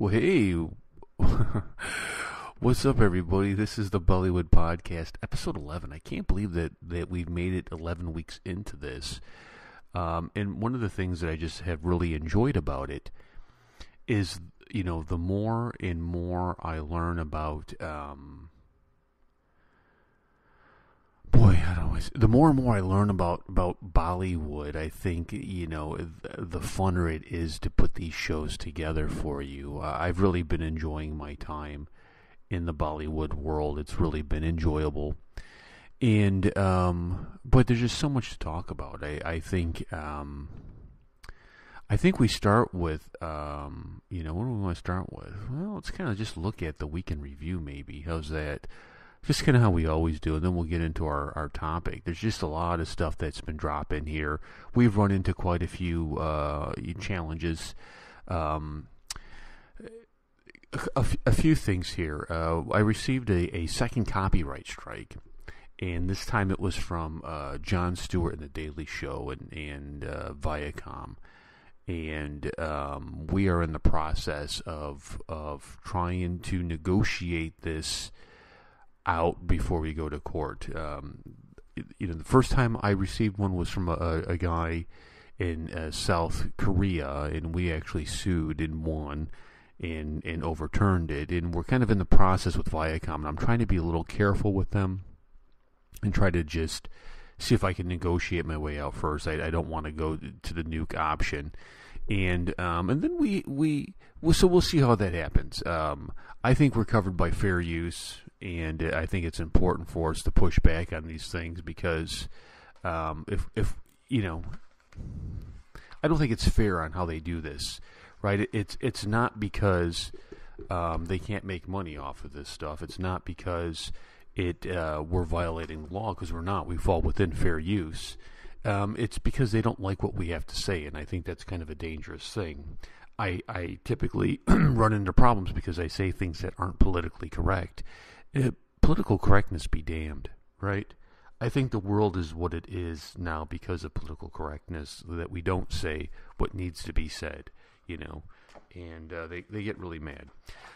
Well, hey, what's up, everybody? This is the Bollywood Podcast, episode 11. I can't believe that we've made it 11 weeks into this. And one of the things that I just have really enjoyed about it is, the more and more I learn about, the more and more I learn about Bollywood, I think, the funner it is to put these shows together for you. I've really been enjoying my time in the Bollywood world. It's really been enjoyable. And, but there's just so much to talk about. I think we start with, what do we want to start with? Well, let's kind of just look at the week in review, maybe. How's that? Just kind of how we always do, and then we'll get into our topic. There's just a lot of stuff that's been dropping here. We've run into quite a few challenges. A few things here. I received a second copyright strike, and this time it was from Jon Stewart and The Daily Show and Viacom. And we are in the process of trying to negotiate this out before we go to court. The first time I received one was from a guy in South Korea, and we actually sued and won and overturned it. And we're kind of in the process with Viacom, and I'm trying to be a little careful with them and try to just see if I can negotiate my way out first. I don't want to go to the nuke option. And then we'll see how that happens. I think we're covered by fair use, and I think it's important for us to push back on these things because if I don't think it's fair on how they do this, right? It's not because they can't make money off of this stuff. It's not because we're violating the law, because we're not. We fall within fair use. It's because they don't like what we have to say, and I think that's kind of a dangerous thing. I typically run into problems because I say things that aren't politically correct. Political correctness be damned, right? I think the world is what it is now because of political correctness, that we don't say what needs to be said, and they get really mad.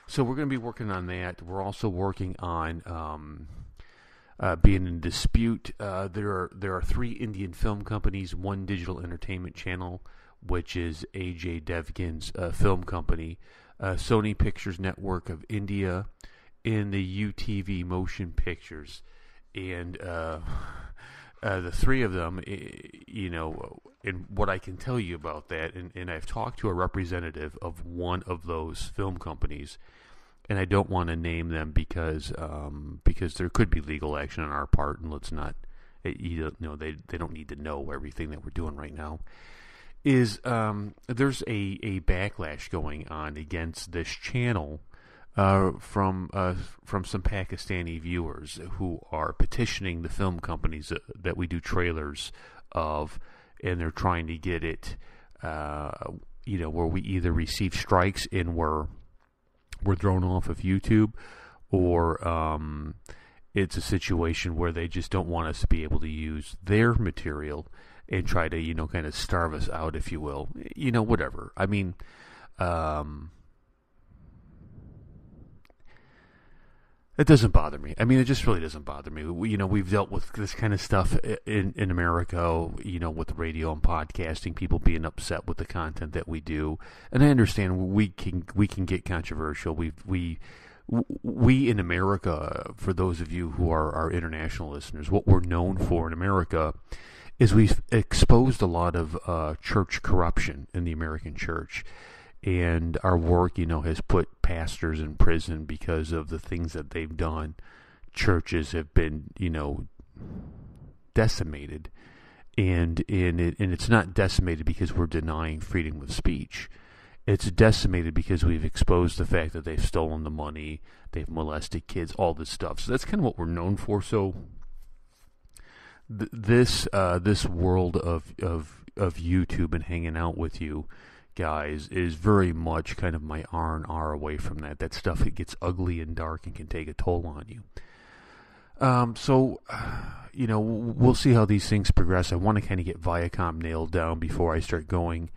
So we're going to be working on that. We're also working on being in dispute. There are 3 Indian film companies, one digital entertainment channel, which is A.J. Devgan's film company, Sony Pictures Network of India, and the UTV Motion Pictures. And the 3 of them, and what I can tell you about that, and I've talked to a representative of one of those film companies, and I don't want to name them because there could be legal action on our part, and let's not, they don't need to know everything that we're doing right now. There's a backlash going on against this channel from some Pakistani viewers who are petitioning the film companies that we do trailers of, and they're trying to get it, where we either receive strikes and we're thrown off of YouTube, or it's a situation where they just don't want us to be able to use their material and try to, kind of starve us out, if you will. Whatever. I mean, it doesn't bother me. I mean, it just really doesn't bother me. We've dealt with this kind of stuff in America, with radio and podcasting, people being upset with the content that we do. And I understand we can get controversial. We in America, for those of you who are our international listeners, what we're known for in America is we've exposed a lot of church corruption in the American church. And our work, has put pastors in prison because of the things that they've done. Churches have been, decimated. And it's not decimated because we're denying freedom of speech. It's decimated because we've exposed the fact that they've stolen the money, they've molested kids, all this stuff. So that's kind of what we're known for. So this world of YouTube and hanging out with you guys is very much kind of my R&R away from that. That stuff, it gets ugly and dark and can take a toll on you. We'll see how these things progress. I want to kind of get Viacom nailed down before I start going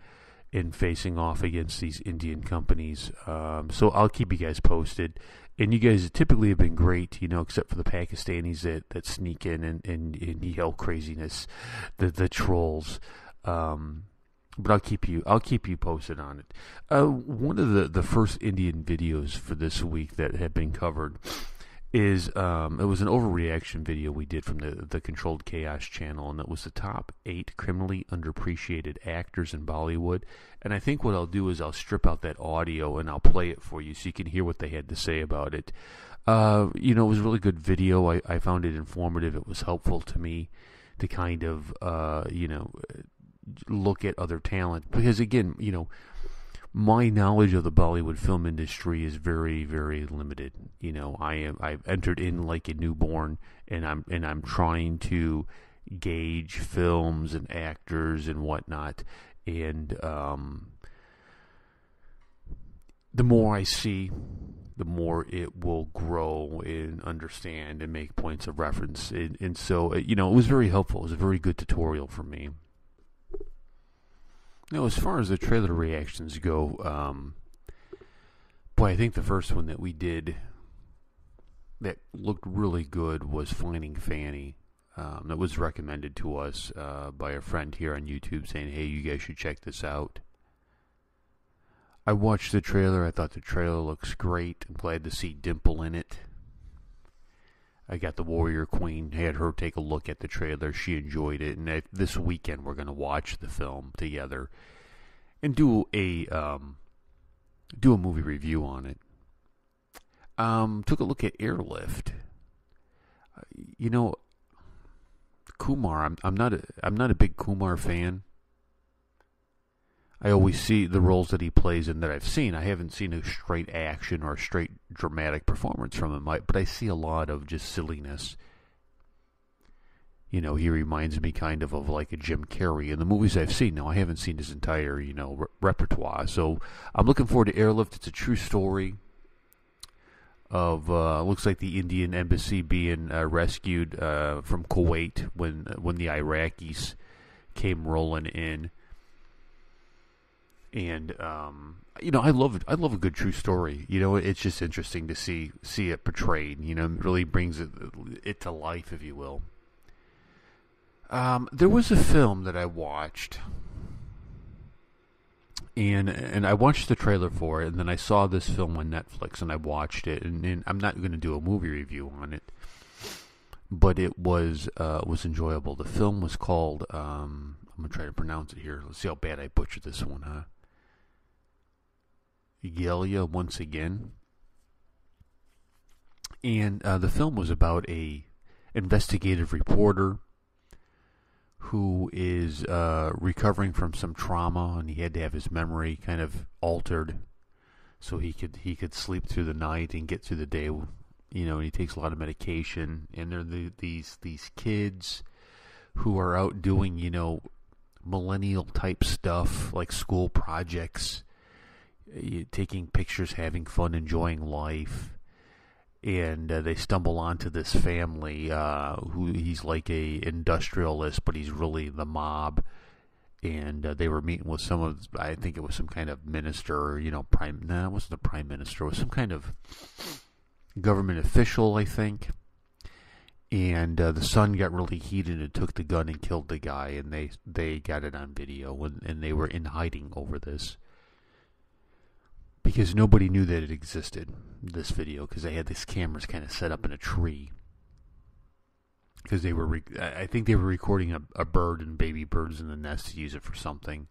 in facing off against these Indian companies. So I'll keep you guys posted. And you guys typically have been great, except for the Pakistanis that sneak in and yell craziness, the trolls. But I'll keep you posted on it. One of the first Indian videos for this week that had been covered is it was an overreaction video we did from the Controlled Chaos channel, and it was the top 8 criminally underappreciated actors in Bollywood. And I think what I'll do is I'll strip out that audio and I'll play it for you so you can hear what they had to say about it. It was a really good video. I found it informative. It was helpful to me to kind of look at other talent, because again, my knowledge of the Bollywood film industry is very, very limited. I've entered in like a newborn, and I'm trying to gauge films and actors and whatnot. And the more I see, the more it will grow and understand and make points of reference. And so, it was very helpful. It was a very good tutorial for me. As far as the trailer reactions go, I think the first one that we did that looked really good was Finding Fanny. That was recommended to us by a friend here on YouTube saying, hey, you guys should check this out. I watched the trailer. I thought the trailer looks great. I'm glad to see Dimple in it. I got the Warrior Queen, had her take a look at the trailer. She enjoyed it. And this weekend we're going to watch the film together and do a movie review on it. Took a look at Airlift. Kumar, I'm not a big Kumar fan. I always see the roles that he plays in that I've seen. I haven't seen a straight action or a straight dramatic performance from him, but I see a lot of just silliness. He reminds me kind of like a Jim Carrey in the movies I've seen. Now, I haven't seen his entire, repertoire. So I'm looking forward to Airlift. It's a true story of, looks like the Indian embassy being rescued from Kuwait when the Iraqis came rolling in. And I love a good true story. It's just interesting to see it portrayed. It really brings it to life, if you will. There was a film that I watched, and I watched the trailer for it, and then I saw this film on Netflix, and I watched it, and I'm not going to do a movie review on it, but it was enjoyable. The film was called I'm gonna try to pronounce it here. Let's see how bad I butchered this one, huh? Gelia Once Again. And the film was about a investigative reporter who is recovering from some trauma, and he had to have his memory kind of altered so he could sleep through the night and get through the day. And he takes a lot of medication, and there are these kids who are out doing millennial type stuff like school projects, taking pictures, having fun, enjoying life. And they stumble onto this family who he's like a industrialist, but he's really the mob. And they were meeting with I think it was some kind of minister, it wasn't the prime minister. It was some kind of government official, I think. And the son got really heated and took the gun and killed the guy. And they got it on video, and they were in hiding over this. Because nobody knew that it existed, this video, because they had these cameras kind of set up in a tree. Because I think they were recording a bird and baby birds in the nest to use it for something.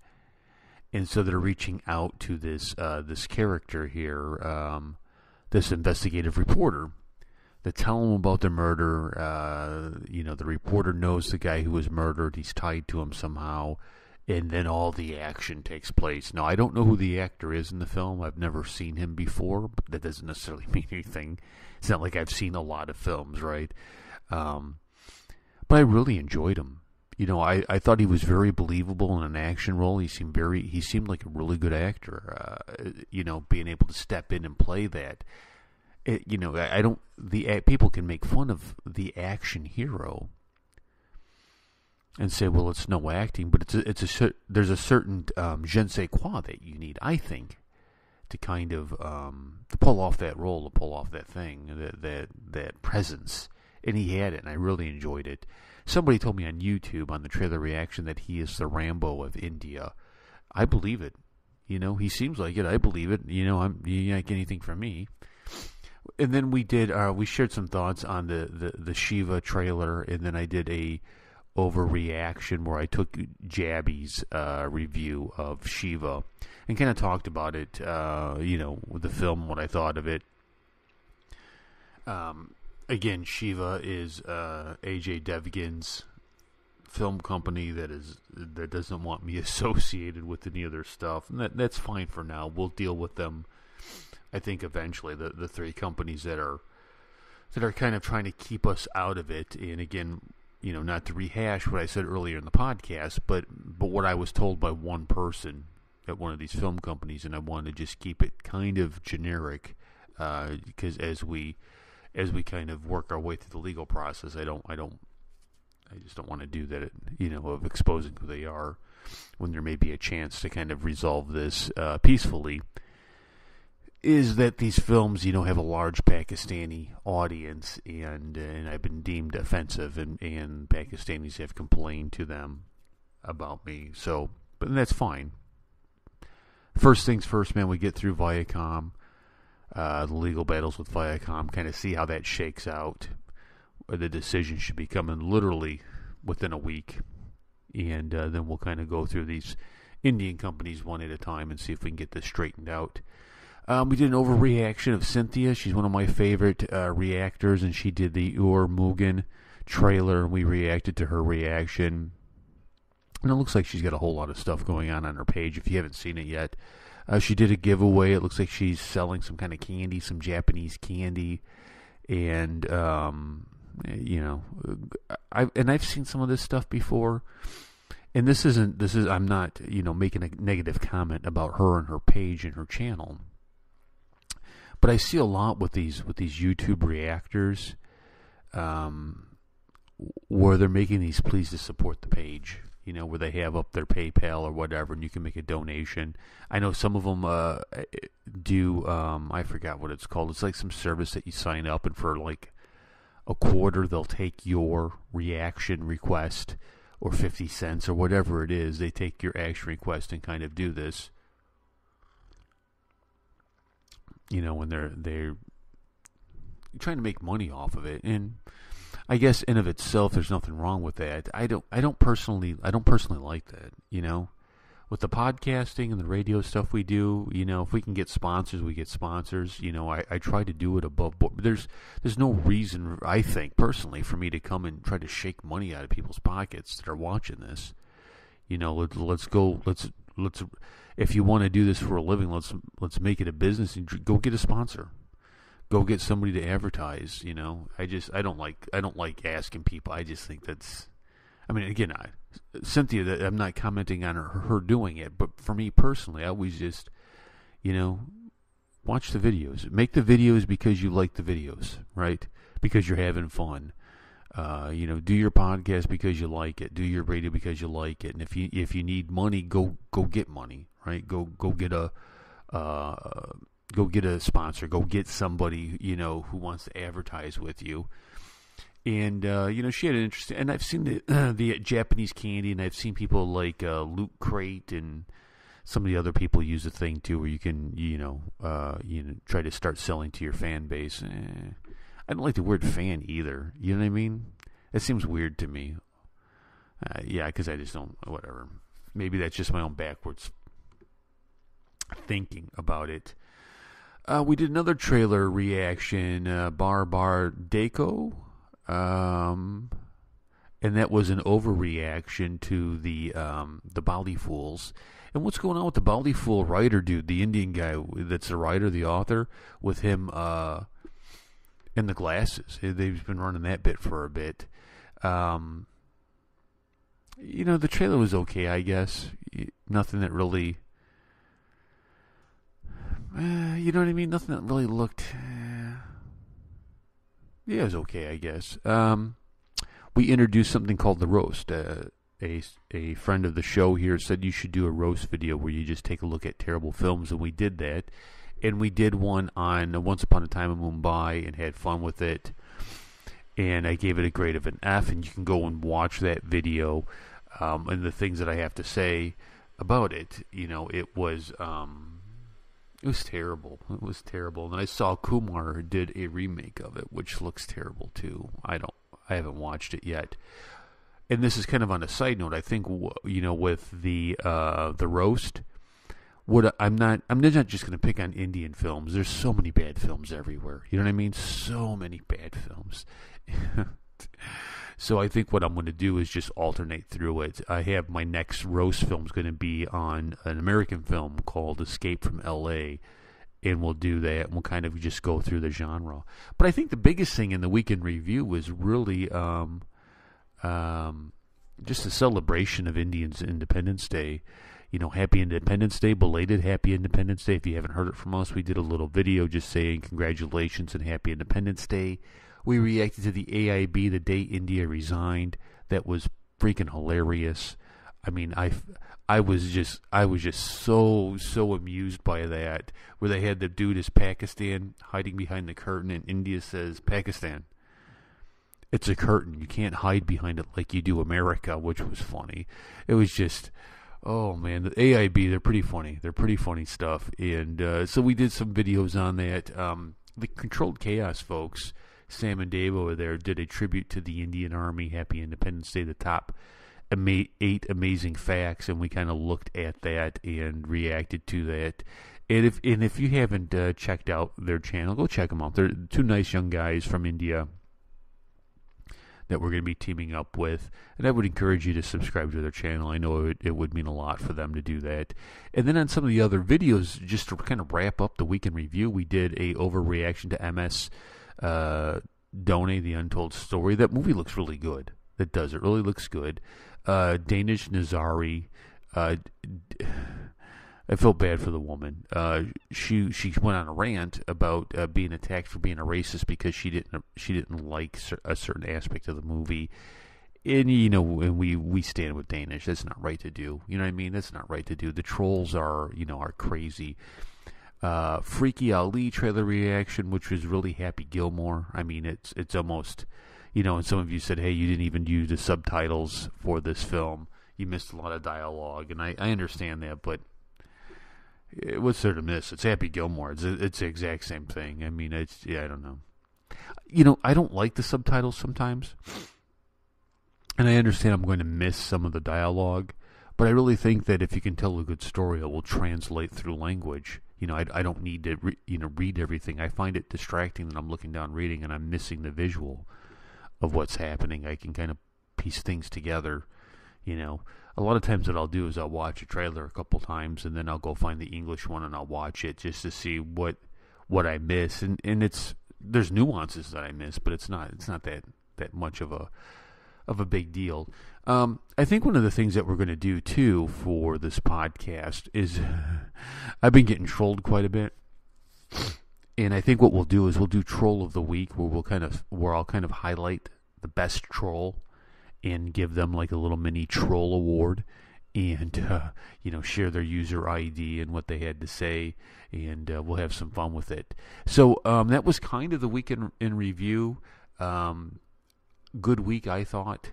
And so they're reaching out to this character here, this investigative reporter, to tell him about the murder. The reporter knows the guy who was murdered. He's tied to him somehow. And then all the action takes place. Now, I don't know who the actor is in the film. I've never seen him before, but that doesn't necessarily mean anything. It's not like I've seen a lot of films, right? But I really enjoyed him. I thought he was very believable in an action role. He seemed like a really good actor. Being able to step in and play that. People can make fun of the action hero. and say, well, it's no acting, but there's a certain je ne sais quoi that you need, I think, to kind of to pull off that role, to pull off that thing, that presence. And he had it, and I really enjoyed it. Somebody told me on YouTube, on the trailer reaction, that he is the Rambo of India. I believe it. He seems like it. I believe it. You don't get anything from me. And then we shared some thoughts on the Shiva trailer, and then I did a overreaction where I took Jabby's review of Shiva and kind of talked about it, with the film, what I thought of it. Again, Shiva is AJ Devgan's film company that doesn't want me associated with any of their stuff, and that's fine for now. We'll deal with them, I think, eventually. The three companies that are kind of trying to keep us out of it. And again, not to rehash what I said earlier in the podcast, but what I was told by one person at one of these film companies, and I wanted to just keep it kind of generic, because as we kind of work our way through the legal process, I just don't want to do that, of exposing who they are when there may be a chance to kind of resolve this peacefully. Is that these films, have a large Pakistani audience, and I've been deemed offensive, and Pakistanis have complained to them about me. So, but that's fine. First things first, man, we get through Viacom, the legal battles with Viacom, kind of see how that shakes out. The decision should be coming literally within a week, and then we'll kind of go through these Indian companies one at a time and see if we can get this straightened out. We did an overreaction of Cynthia. She's one of my favorite reactors, and she did the Ur Mugen trailer, and we reacted to her reaction. And it looks like she's got a whole lot of stuff going on her page. If you haven't seen it yet, she did a giveaway. It looks like she's selling some kind of candy, some Japanese candy, and I've seen some of this stuff before. And I'm not making a negative comment about her and her page and her channel. But I see a lot with these YouTube reactors, where they're making these pleas to support the page, where they have up their PayPal or whatever, and you can make a donation. I know some of them do, I forgot what it's called. It's like some service that you sign up, and for like a quarter, they'll take your reaction request, or 50 cents, or whatever it is. They take your action request and kind of do this. When they're trying to make money off of it, and I guess in of itself, there's nothing wrong with that. I don't personally like that. With the podcasting and the radio stuff we do, if we can get sponsors, we get sponsors. I try to do it above board. There's no reason, I think personally, for me to come and try to shake money out of people's pockets that are watching this. Let's if you want to do this for a living, let's make it a business and go get a sponsor. Go get somebody to advertise. I don't like asking people. I just think that's. I mean, again, Cynthia, I'm not commenting on her doing it, but for me personally, I always just, watch the videos. Make the videos because you like the videos, right? Because you're having fun. Do your podcast because you like it. Do your radio because you like it. And if you need money, go get money, right? Go get a sponsor. Go get somebody who wants to advertise with you. And she had an interesting. And I've seen the Japanese candy, and I've seen people like Loot Crate and some of the other people use the thing too, where you can try to start selling to your fan base. I don't like the word fan either. You know what I mean? It seems weird to me. Because I just don't. Whatever. Maybe that's just my own backwards thinking about it. We did another trailer reaction, Bar Deco, and that was an overreaction to the Bolly Fools. And what's going on with the Bolly Fool writer dude, the Indian guy that's the writer, the author, with him and the glasses? They've been running that bit for a bit. The trailer was okay, I guess. Nothing that really. You know what I mean? Nothing that really looked. It was okay, I guess. We introduced something called the roast. a friend of the show here said you should do a roast video where you just take a look at terrible films, and we did that. And we did one on Once Upon a Time in Mumbai and had fun with it. And I gave it a grade of an F, and you can go and watch that video. And the things that I have to say about it, it was terrible. It was terrible. And I saw Kumar did a remake of it, which looks terrible too. I haven't watched it yet. And this is kind of on a side note. I think with the roast, I'm not just going to pick on Indian films. There's so many bad films everywhere. You know what I mean? So many bad films. So I think what I'm going to do is just alternate through it. I have my next roast film is going to be on an American film called Escape from L.A., and we'll do that, and we'll kind of just go through the genre. But I think the biggest thing in the weekend review was really just a celebration of Indians' Independence Day. Happy Independence Day, belated Happy Independence Day. If you haven't heard it from us, we did a little video just saying congratulations and Happy Independence Day. We reacted to the AIB the day India resigned. That was freaking hilarious. I mean, I was just so amused by that, where they had the dude as Pakistan hiding behind the curtain, and India says, Pakistan, it's a curtain. You can't hide behind it like you do America, which was funny. It was just, oh man, the AIB, they're pretty funny. They're pretty funny stuff. And so we did some videos on that. The Controlled Chaos folks, Sam and Dave over there, did a tribute to the Indian Army, Happy Independence Day, the top 8 amazing facts, and we kind of looked at that and reacted to that. And if you haven't checked out their channel, go check them out. They're two nice young guys from India that we're going to be teaming up with, and I would encourage you to subscribe to their channel. I know it would mean a lot for them to do that. And then on some of the other videos, just to kind of wrap up the weekend review, we did a overreaction to MS Done, The Untold Story. That movie looks really good. It does. It really looks good. Danish Nazari. I felt bad for the woman. She went on a rant about being attacked for being a racist because she didn't like a certain aspect of the movie. And and we stand with Danish. That's not right to do. You know what I mean? That's not right to do. The trolls are crazy. Freaky Ali trailer reaction, which was really Happy Gilmore. I mean, it's almost, and some of you said, hey, you didn't even use the subtitles for this film. You missed a lot of dialogue, and I understand that, but what's there to miss? It's Happy Gilmore. It's the exact same thing. I mean, I don't know. I don't like the subtitles sometimes, and I understand I'm going to miss some of the dialogue, but I really think that if you can tell a good story, it will translate through language. I don't need to read everything. I find it distracting that I'm looking down reading and I'm missing the visual of what's happening. I can kind of piece things together. A lot of times what I'll do is I'll watch a trailer a couple times, and then I'll go find the English one and I'll watch it just to see what I miss. And there's nuances that I miss, but it's not that much of a big deal. I think one of the things that we're going to do too for this podcast is I've been getting trolled quite a bit, and I think what we'll do is we'll do Troll of the Week, where I'll kind of highlight the best troll and give them like a little mini troll award, and share their user ID and what they had to say, and we'll have some fun with it. So that was kind of the weekend in review. Good week, I thought,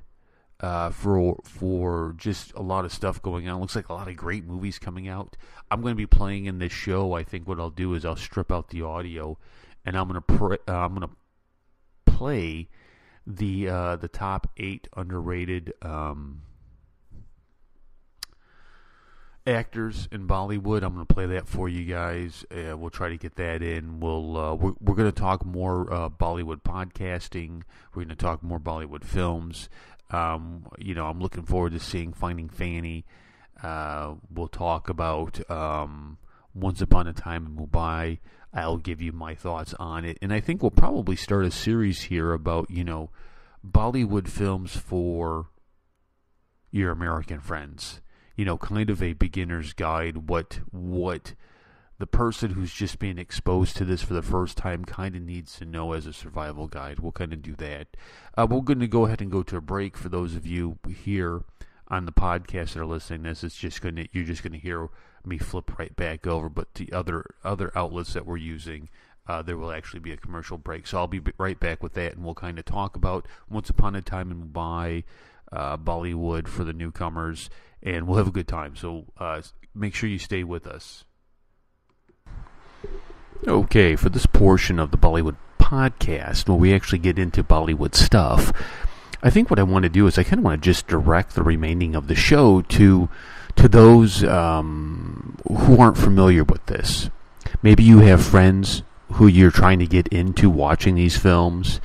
for just a lot of stuff going on. Looks like a lot of great movies coming out. I'm going to be playing in this show. I think what I'll do is I'll strip out the audio, and I'm going to play the top 8 underrated actors in Bollywood. I'm going to play that for you guys. We'll try to get that in. We're going to talk more Bollywood podcasting. We're going to talk more Bollywood films. I'm looking forward to seeing Finding Fanny. We'll talk about Once Upon a Time in Mumbai. I'll give you my thoughts on it. And I think we'll probably start a series here about, Bollywood films for your American friends. Kind of a beginner's guide, what the person who's just being exposed to this for the first time kind of needs to know as a survival guide. We'll kind of do that. We're going to go ahead and go to a break for those of you here on the podcast that are listening to this, you're just gonna hear me flip right back over. But the other outlets that we're using, there will actually be a commercial break. So I'll be right back with that, and we'll kind of talk about Once Upon a Time in Mumbai, Bollywood for the newcomers, and we'll have a good time. So make sure you stay with us. Okay, for this portion of the Bollywood podcast, where we actually get into Bollywood stuff, I think what I want to do is I kind of want to just direct the remaining of the show to those who aren't familiar with this. Maybe you have friends who you're trying to get into watching these films.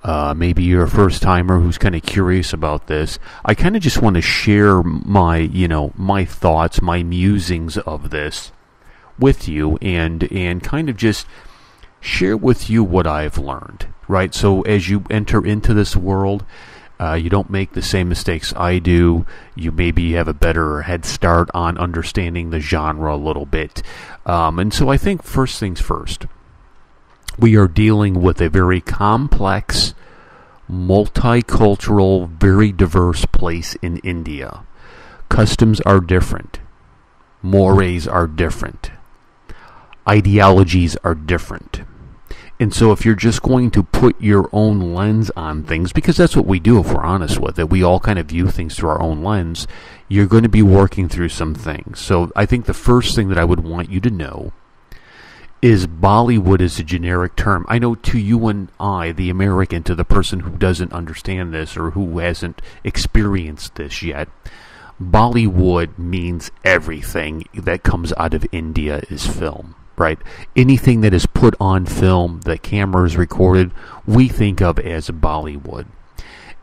Maybe you're a first-timer who's kind of curious about this. I kind of just want to share my thoughts, my musings of this with you, and kind of just share with you what I've learned, right? So as you enter into this world, you don't make the same mistakes I do. You maybe have a better head start on understanding the genre a little bit. And so I think first things first, we are dealing with a very complex, multicultural, very diverse place in India. Customs are different. Mores are different. Ideologies are different. And so if you're just going to put your own lens on things, because that's what we do if we're honest with it, we all kind of view things through our own lens, you're going to be working through some things. So I think the first thing that I would want you to know is Bollywood is a generic term. I know to you and I, the American, to the person who doesn't understand this or who hasn't experienced this yet, Bollywood means everything that comes out of India is film. Right? Anything that is put on film, the camera is recorded, we think of as Bollywood.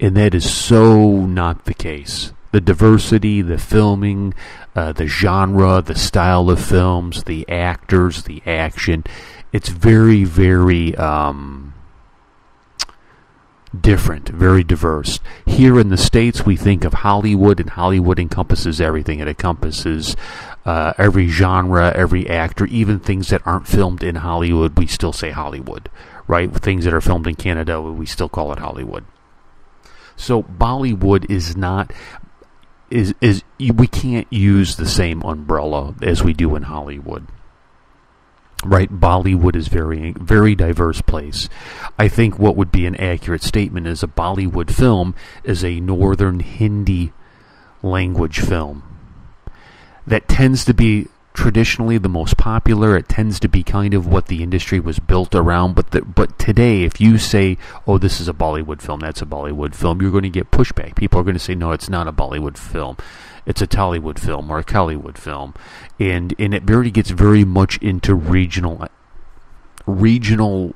And that is so not the case. The diversity, the filming, the genre, the style of films, the actors, the action, it's very, very different, very diverse. Here in the States, we think of Hollywood, and Hollywood encompasses everything. It encompasses every genre, every actor, even things that aren't filmed in Hollywood, we still say Hollywood, right? Things that are filmed in Canada, we still call it Hollywood. So Bollywood is not, we can't use the same umbrella as we do in Hollywood. Right, Bollywood is very, very diverse place. I think what would be an accurate statement is a Bollywood film is a northern Hindi language film that tends to be traditionally the most popular. It tends to be kind of what the industry was built around. But today, if you say, "Oh, this is a Bollywood film," that's a Bollywood film, you're going to get pushback. People are going to say, "No, it's not a Bollywood film. It's a Tollywood film or a Collywood film," and it really gets very much into regional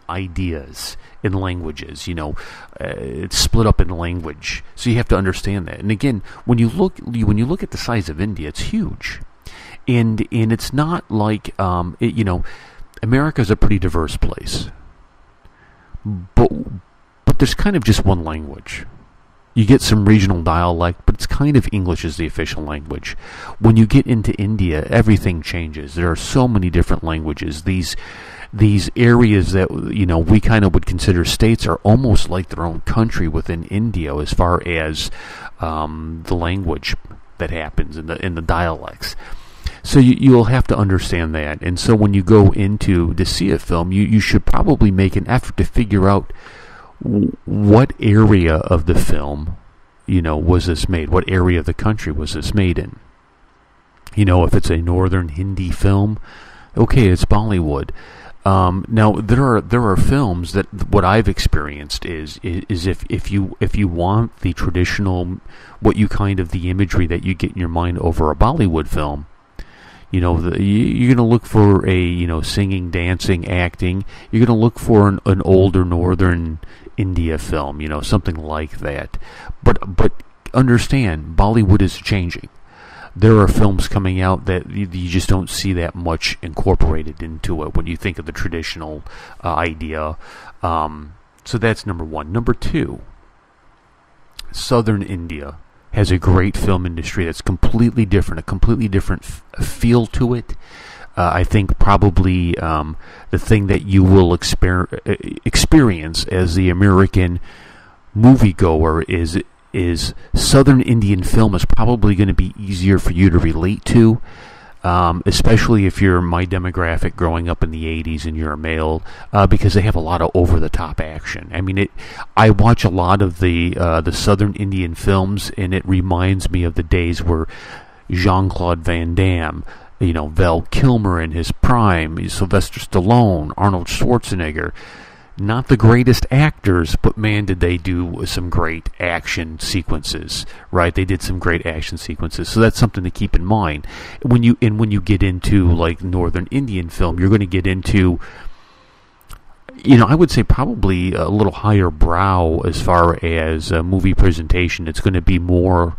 ideas in languages. It's split up in language, so you have to understand that. And again, when you look at the size of India, it's huge, and it's not like America's a pretty diverse place, but there's kind of just one language. You get some regional dialect, but it's kind of English is the official language. When you get into India, everything changes. There are so many different languages. These areas that we kind of would consider states are almost like their own country within India as far as the language that happens in the dialects. So you'll have to understand that. And so when you go to see a film, you should probably make an effort to figure out what area of the film, was this made? What area of the country was this made in? If it's a northern Hindi film, okay, it's Bollywood. Now there are films that what I've experienced is if you want the traditional, the imagery that you get in your mind over a Bollywood film, you're going to look for a singing, dancing, acting. You're going to look for an older northern India film, something like that. But understand, Bollywood is changing. There are films coming out that you just don't see that much incorporated into it when you think of the traditional idea. So that's number one. Number two, Southern India has a great film industry that's completely different, a completely different feel to it. I think probably the thing that you will experience as the American moviegoer is is Southern Indian film is probably going to be easier for you to relate to, especially if you're my demographic growing up in the 80s and you're a male, because they have a lot of over-the-top action. I mean, I watch a lot of the Southern Indian films, and it reminds me of the days where Jean-Claude Van Damme, Val Kilmer in his prime, Sylvester Stallone, Arnold Schwarzenegger. Not the greatest actors, but man, did they do some great action sequences, right? They did some great action sequences, so that's something to keep in mind. When you get into like Northern Indian film, you're going to get into, I would say probably a little higher brow as far as movie presentation. It's going to be more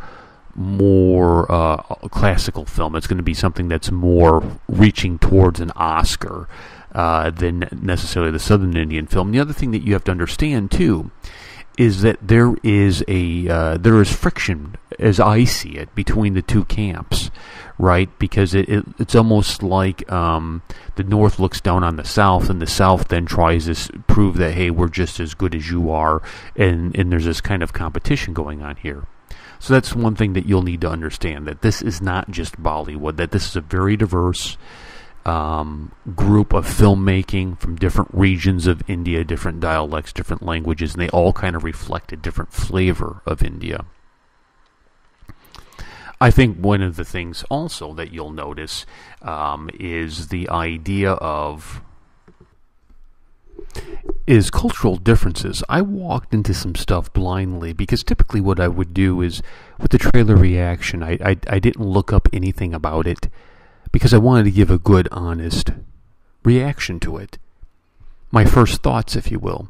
classical film. It's going to be something that's more reaching towards an Oscar than necessarily the Southern Indian film. And the other thing that you have to understand too is that there is friction, as I see it, between the two camps, right? Because it's almost like the North looks down on the South, and the South then tries to prove that, hey, we're just as good as you are, and there's this kind of competition going on here. So that's one thing that you'll need to understand, that this is not just Bollywood, that this is a very diverse group of filmmaking from different regions of India, different dialects, different languages, and they all kind of reflect a different flavor of India. I think one of the things also that you'll notice is the idea of cultural differences. I walked into some stuff blindly because typically what I would do is with the trailer reaction, I didn't look up anything about it because I wanted to give a good, honest reaction to it. My first thoughts, if you will.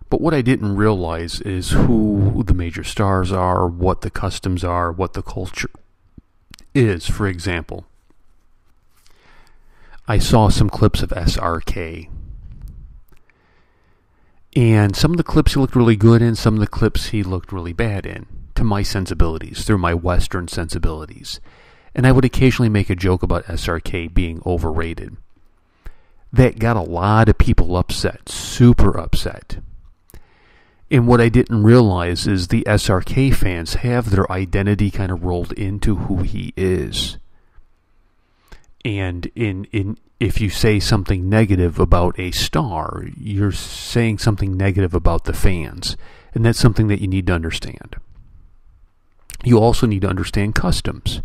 But what I didn't realize is who the major stars are, what the customs are, what the culture is. For example, I saw some clips of SRK. And some of the clips he looked really good in, some of the clips he looked really bad in, to my sensibilities, through my Western sensibilities. And I would occasionally make a joke about SRK being overrated. That got a lot of people upset, super upset. And what I didn't realize is the SRK fans have their identity kind of rolled into who he is. And if you say something negative about a star, you're saying something negative about the fans. And that's something that you need to understand. You also need to understand customs.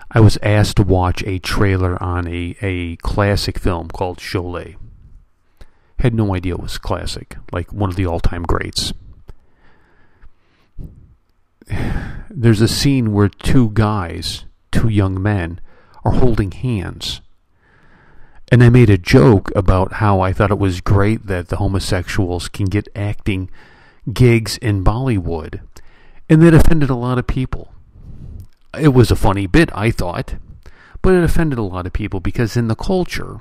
I was asked to watch a trailer on a classic film called Sholay. Had no idea it was classic, like one of the all-time greats. There's a scene where two young men, are holding hands. And I made a joke about how I thought it was great that the homosexuals can get acting gigs in Bollywood. And that offended a lot of people. It was a funny bit, I thought. But it offended a lot of people because in the culture,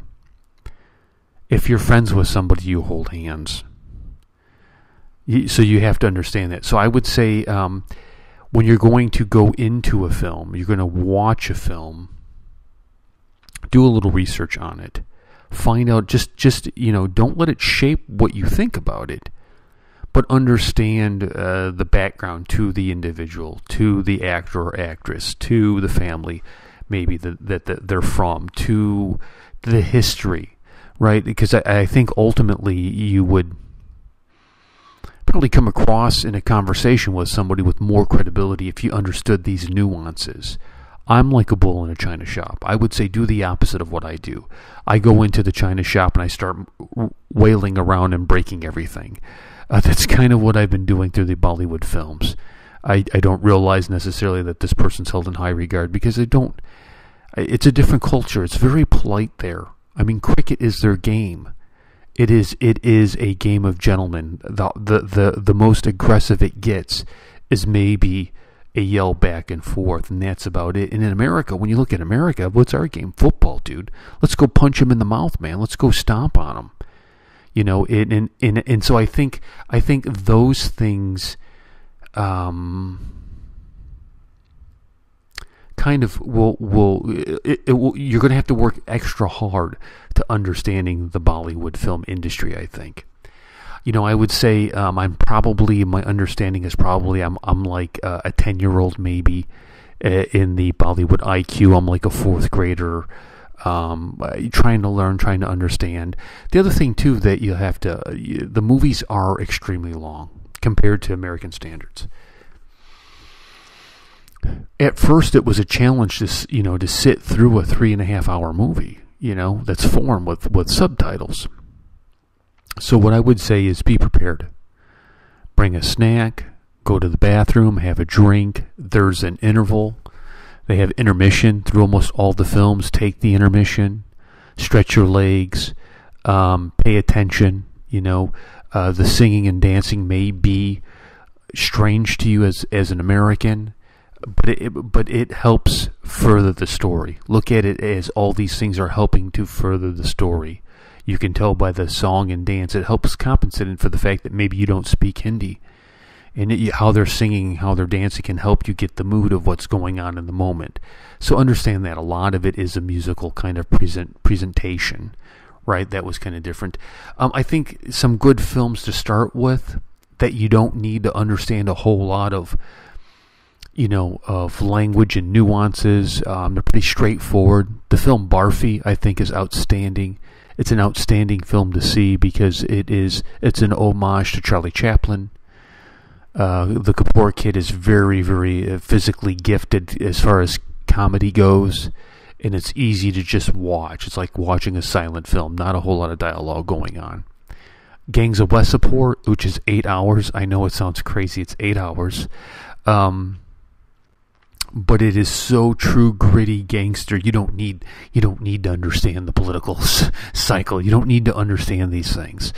if you're friends with somebody, you hold hands. So you have to understand that. So I would say when you're going to go into a film, you're going to watch a film, do a little research on it. Find out, just don't let it shape what you think about it, but understand the background to the individual, to the actor or actress, to the family, maybe that they're from, to the history, right? Because I think ultimately you would probably come across in a conversation with somebody with more credibility if you understood these nuances. I'm like a bull in a china shop. I would say do the opposite of what I do. I go into the china shop and I start wailing around and breaking everything. That's kind of what I've been doing through the Bollywood films. I don't realize necessarily that this person's held in high regard because it's a different culture. It's very polite there. I mean, cricket is their game. It is a game of gentlemen. The most aggressive it gets is maybe a yell back and forth, and that's about it. And in America, when you look at America, what's our game? Football, dude. Let's go punch him in the mouth, man. Let's go stomp on him. And so I think those things kind of you're going to have to work extra hard to understanding the Bollywood film industry, I think. I would say my understanding is probably I'm like a 10-year-old maybe in the Bollywood IQ. I'm like a fourth grader, trying to learn, trying to understand. The other thing too that the movies are extremely long compared to American standards. At first, it was a challenge to sit through a 3.5-hour movie, that's formed with subtitles. So what I would say is be prepared. Bring a snack, go to the bathroom, have a drink. There's an interval. They have intermission through almost all the films. Take the intermission, stretch your legs, pay attention. The singing and dancing may be strange to you as an American, but it helps further the story. Look at it as all these things are helping to further the story. You can tell by the song and dance. It helps compensate for the fact that maybe you don't speak Hindi. And how they're singing, how they're dancing can help you get the mood of what's going on in the moment. So understand that a lot of it is a musical kind of presentation, right? That was kind of different. I think some good films to start with that you don't need to understand a whole lot of, of language and nuances. They're pretty straightforward. The film Barfi, I think, is outstanding. It's an outstanding film to see because it's an homage to Charlie Chaplin. The Kapoor kid is very, very physically gifted as far as comedy goes, and it's easy to just watch. It's like watching a silent film, not a whole lot of dialogue going on. Gangs of Wasseypur, which is 8 hours. I know it sounds crazy. It's 8 hours. But it is so true, gritty gangster. You don't need to understand the political cycle. You don't need to understand these things.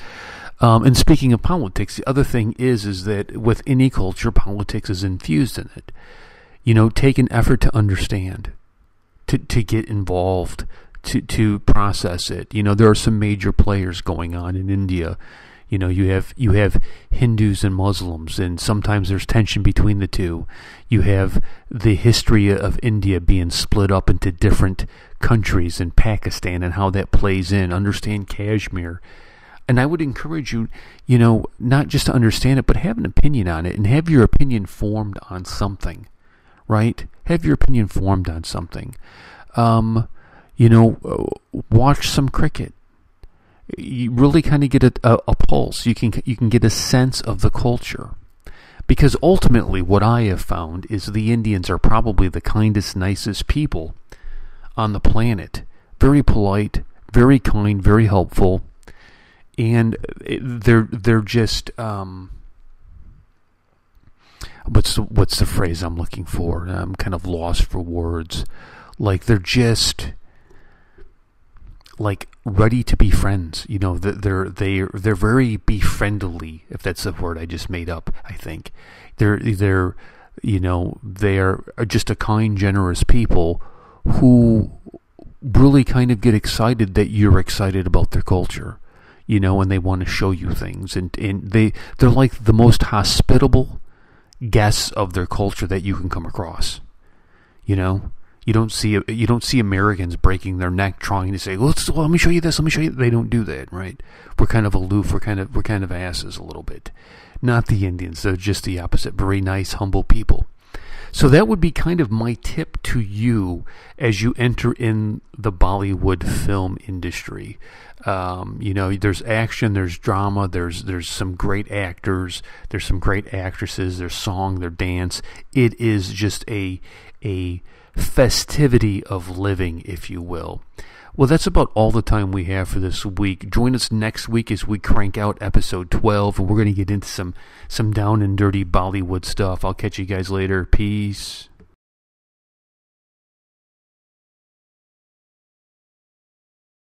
And speaking of politics, the other thing is that with any culture, politics is infused in it. Take an effort to understand, to get involved, to process it. There are some major players going on in India. You have Hindus and Muslims, and sometimes there's tension between the two. You have the history of India being split up into different countries, and Pakistan and how that plays in. Understand Kashmir. And I would encourage you, not just to understand it, but have an opinion on it, and have your opinion formed on something, right? Have your opinion formed on something. Watch some cricket. You really kind of get a pulse. You can get a sense of the culture. Because ultimately what I have found is the Indians are probably the kindest, nicest people on the planet. Very polite, very kind, very helpful. And they're just what's the phrase I'm looking for? I'm kind of lost for words. Like they're just like ready to be friends. They're very befriendly, if that's the word I just made up. I think they're just a kind, generous people who really kind of get excited that you're excited about their culture. And they want to show you things, and they're like the most hospitable guests of their culture that you can come across. You don't see Americans breaking their neck trying to say, let me show you this, let me show you. They don't do that, right? We're kind of aloof. We're kind of asses a little bit. Not the Indians. They're just the opposite. Very nice, humble people. So that would be kind of my tip to you as you enter in the Bollywood film industry. There's action, there's drama, there's some great actors, there's some great actresses, there's song, there's dance. It is just a festivity of living, if you will. Well, that's about all the time we have for this week. Join us next week as we crank out episode 12, and we're going to get into some down and dirty Bollywood stuff. I'll catch you guys later. Peace.